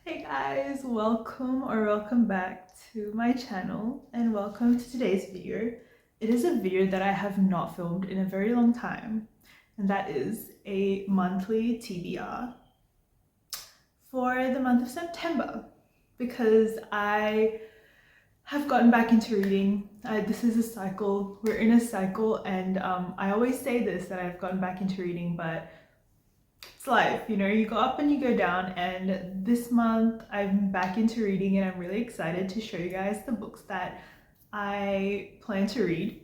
Hey guys, welcome back to my channel and welcome to today's video. It is a video that I have not filmed in a very long time, and that is a monthly TBR for the month of September because I have gotten back into reading. This is a cycle, we're in a cycle, and I always say this, that I've gotten back into reading, but it's life, you go up and you go down, and this month I'm back into reading and I'm really excited to show you guys the books that I plan to read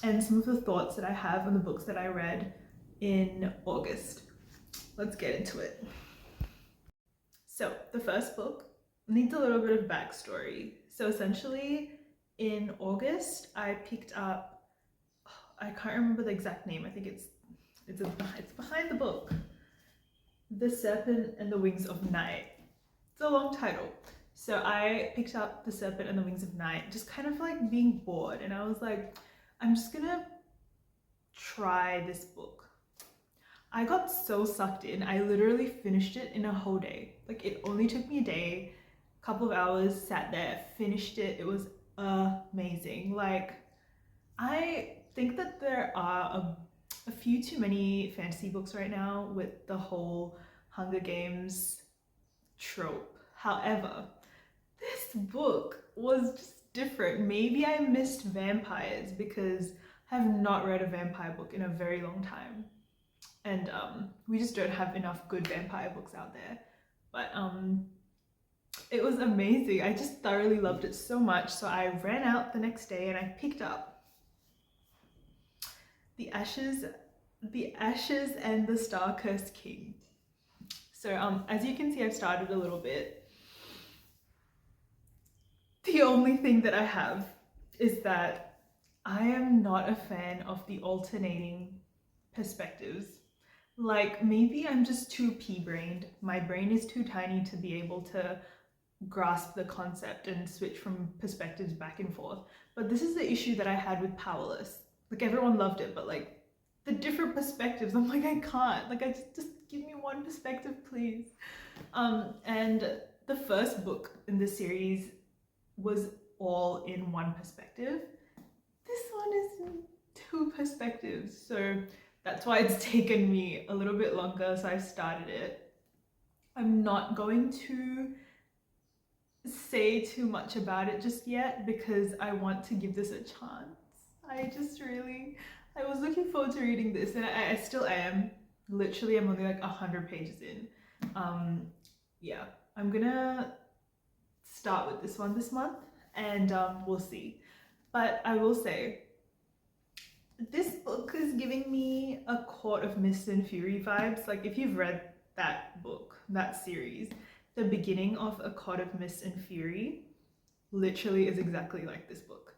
and some of the thoughts that I have on the books that I read in August. Let's get into it. So the first book needs a little bit of backstory. So essentially in August I picked up, I can't remember the exact name, I think it's behind the book, The Serpent and the Wings of Night. It's a long title. So I picked up The Serpent and the Wings of Night, just kind of like being bored, and I was like, I'm just gonna try this book. I got so sucked in, I literally finished it in a whole day. Like, it only took me a day, a couple of hours, sat there, finished it. It was amazing. Like, I think that there are a few too many fantasy books right now with the whole Hunger Games trope. However, this book was just different. Maybe I missed vampires because I have not read a vampire book in a very long time. And we just don't have enough good vampire books out there. But it was amazing. I just thoroughly loved it so much. So I ran out the next day and I picked up The Ashes and the Star-Cursed King. So as you can see, I've started a little bit. The only thing that I have is that I am not a fan of the alternating perspectives. Like, maybe I'm just too pea-brained. My brain is too tiny to be able to grasp the concept and switch from perspectives back and forth. But this is the issue that I had with Powerless. Like, everyone loved it, but like the different perspectives, I'm like, I can't. Like, I just give me one perspective, please. And the first book in the series was all in one perspective. This one is in two perspectives, so that's why it's taken me a little bit longer. So I started it. I'm not going to say too much about it just yet because I want to give this a chance. I was looking forward to reading this, and I still am. Literally, I'm only like 100 pages in. Yeah, I'm gonna start with this one this month, and we'll see. But I will say, this book is giving me a Court of Mist and Fury vibes. Like, if you've read that book, that series, the beginning of A Court of Mist and Fury literally is exactly like this book.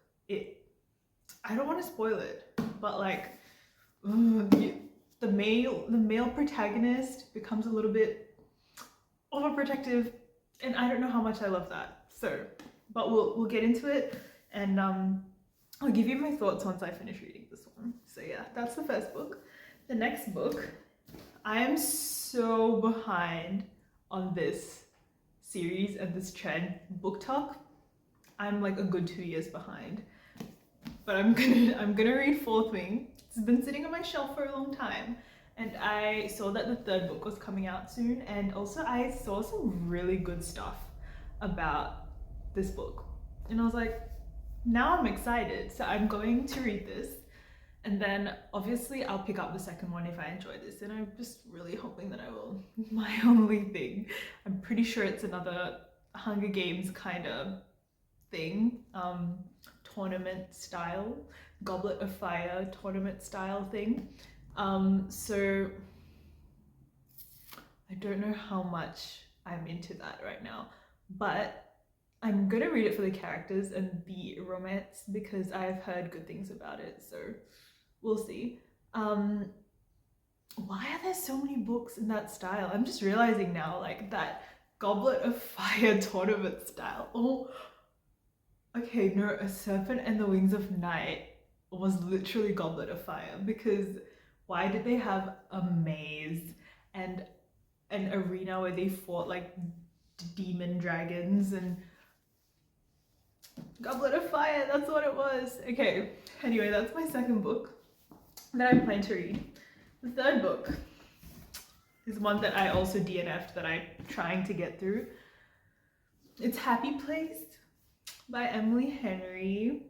I don't want to spoil it, but like, the male protagonist becomes a little bit overprotective, and I don't know how much I love that. So, but we'll get into it, and I'll give you my thoughts once I finish reading this one. So yeah, that's the first book. The next book, I am so behind on this series and this trend, BookTok. I'm like a good 2 years behind, but I'm gonna read Fourth Wing. It's been sitting on my shelf for a long time, and I saw that the third book was coming out soon, and also I saw some really good stuff about this book, and I was like, now I'm excited. So I'm going to read this, and then obviously I'll pick up the second one if I enjoy this, and I'm just really hoping that I will. My only thing, I'm pretty sure it's another Hunger Games kind of thing, tournament style, Goblet of Fire tournament style thing. So I don't know how much I'm into that right now, but I'm gonna read it for the characters and the romance because I've heard good things about it, so we'll see. Why are there so many books in that style? I'm just realizing now, like, that Goblet of Fire tournament style. Oh, okay, no, A Serpent and the Wings of Night was literally Goblet of Fire, because why did they have a maze and an arena where they fought like demon dragons and Goblet of Fire, that's what it was. Okay, anyway, that's my second book that I plan to read. The third book is one that I also DNF'd that I'm trying to get through. It's Happy Place by Emily Henry.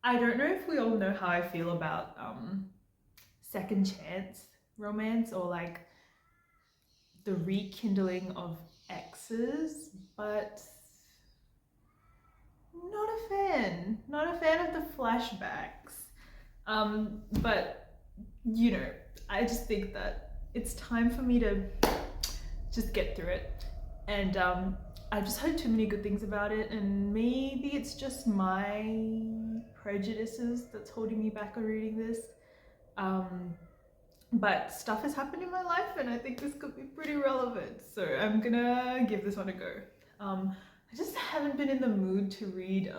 I don't know if we all know how I feel about second chance romance or like the rekindling of exes, but not a fan of the flashbacks. But you know, I just think that it's time for me to just get through it, and I've just heard too many good things about it, and maybe it's just my prejudices that's holding me back on reading this. But stuff has happened in my life and I think this could be pretty relevant, so I'm gonna give this one a go. I just haven't been in the mood to read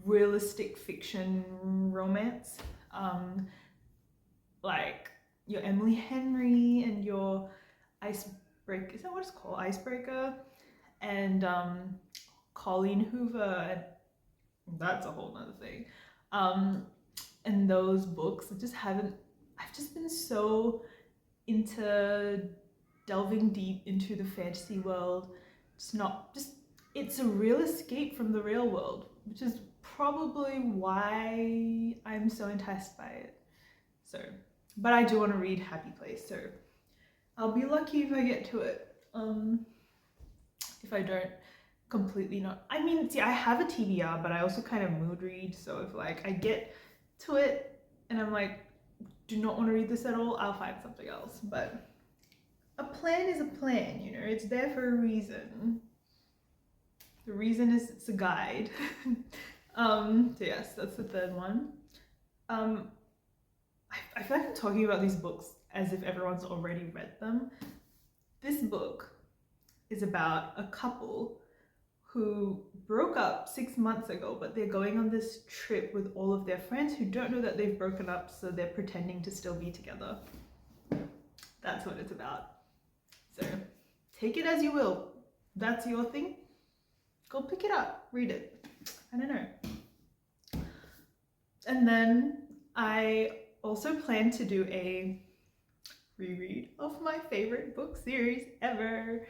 realistic fiction romance, like your Emily Henry and your Icebreaker, is that what it's called? Icebreaker, and Colleen Hoover, that's a whole nother thing. And those books, I've just been so into delving deep into the fantasy world. It's a real escape from the real world, which is probably why I'm so enticed by it. So, but I do want to read Happy Place, so I'll be lucky if I get to it. If I don't, completely not. I mean, see, I have a TBR, but I also kind of mood read, so if like I get to it and I'm like, do not want to read this at all, I'll find something else. But a plan is a plan, you know, it's there for a reason. The reason is it's a guide. So yes, that's the third one. I feel like I'm talking about these books as if everyone's already read them. This book is about a couple who broke up 6 months ago, but they're going on this trip with all of their friends who don't know that they've broken up, so they're pretending to still be together. That's what it's about. So take it as you will. That's your thing. Go pick it up, read it. I don't know. And then I also plan to do a reread of my favorite book series ever.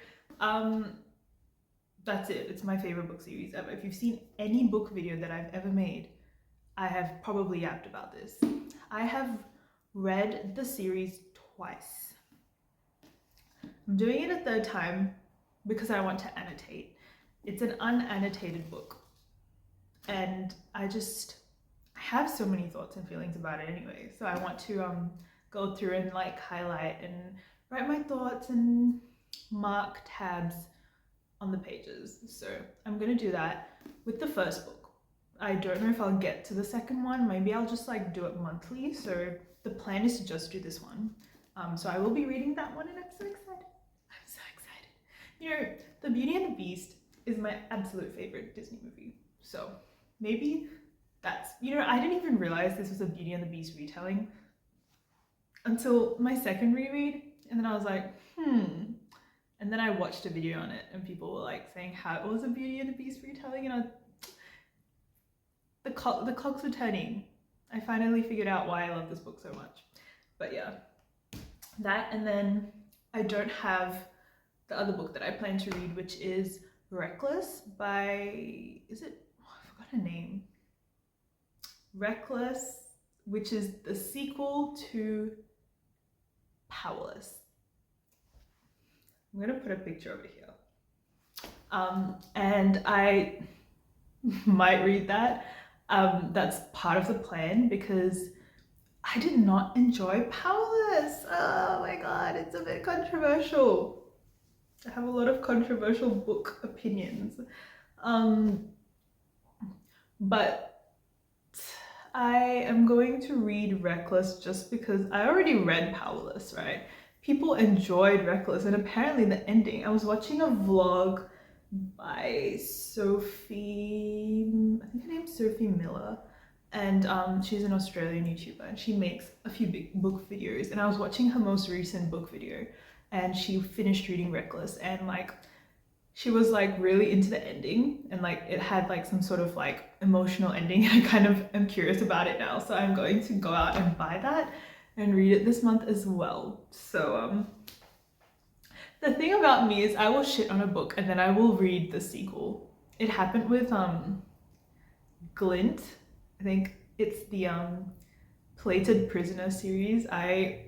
That's it. It's my favorite book series ever. If you've seen any book video that I've ever made, I have probably yapped about this. I have read the series twice. I'm doing it a third time because I want to annotate. It's an unannotated book. And I have so many thoughts and feelings about it anyway. So I want to go through and like highlight and write my thoughts and mark tabs on the pages. So I'm gonna do that with the first book. I don't know if I'll get to the second one. Maybe I'll just like do it monthly. So the plan is to just do this one. So I will be reading that one and I'm so excited. I'm so excited. You know, The Beauty and the Beast is my absolute favorite Disney movie. So maybe that's, you know, I didn't even realize this was a Beauty and the Beast retelling until my second reread. And then I was like, And then I watched a video on it and people were like saying how it was a Beauty and the Beast retelling, and the cogs were turning. I finally figured out why I love this book so much. But yeah, that, and then I don't have the other book that I plan to read, which is Reckless by, I forgot her name. Reckless, which is the sequel to Powerless. I'm gonna put a picture over here. And I might read that. That's part of the plan because I did not enjoy Powerless. Oh my god, it's a bit controversial. I have a lot of controversial book opinions. But I am going to read Reckless just because I already read Powerless, right? People enjoyed Reckless, and apparently the ending, I was watching a vlog by Sophie, I think her name's Sophie Miller, and she's an Australian YouTuber and she makes a few big book videos, and I was watching her most recent book video and she finished reading Reckless, and like she was like really into the ending, and like it had like some sort of like emotional ending. I kind of am curious about it now, so I'm going to go out and buy that and read it this month as well. So the thing about me is I will shit on a book and then I will read the sequel. It happened with Glint. I think it's the Plated Prisoner series. I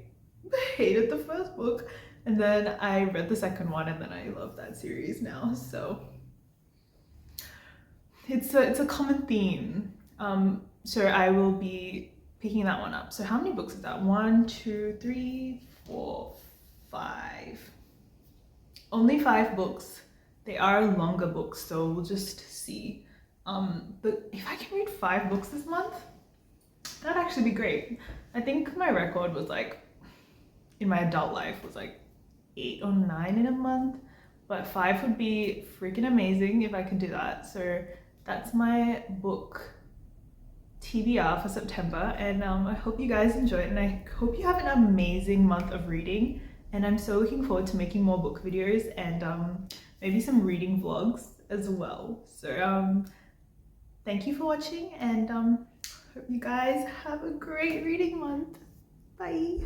hated the first book, and then I read the second one, and then I love that series now. So it's a common theme. So I will be picking that one up. So how many books is that? 1, 2, 3, 4, 5. Only 5 books. They are longer books, so we'll just see. But if I can read 5 books this month, that'd actually be great. I think my record was like, in my adult life, was like 8 or 9 in a month, but 5 would be freaking amazing if I can do that. So that's my book TBR for September, and I hope you guys enjoy it, and I hope you have an amazing month of reading, and I'm so looking forward to making more book videos and maybe some reading vlogs as well. So thank you for watching, and hope you guys have a great reading month. Bye.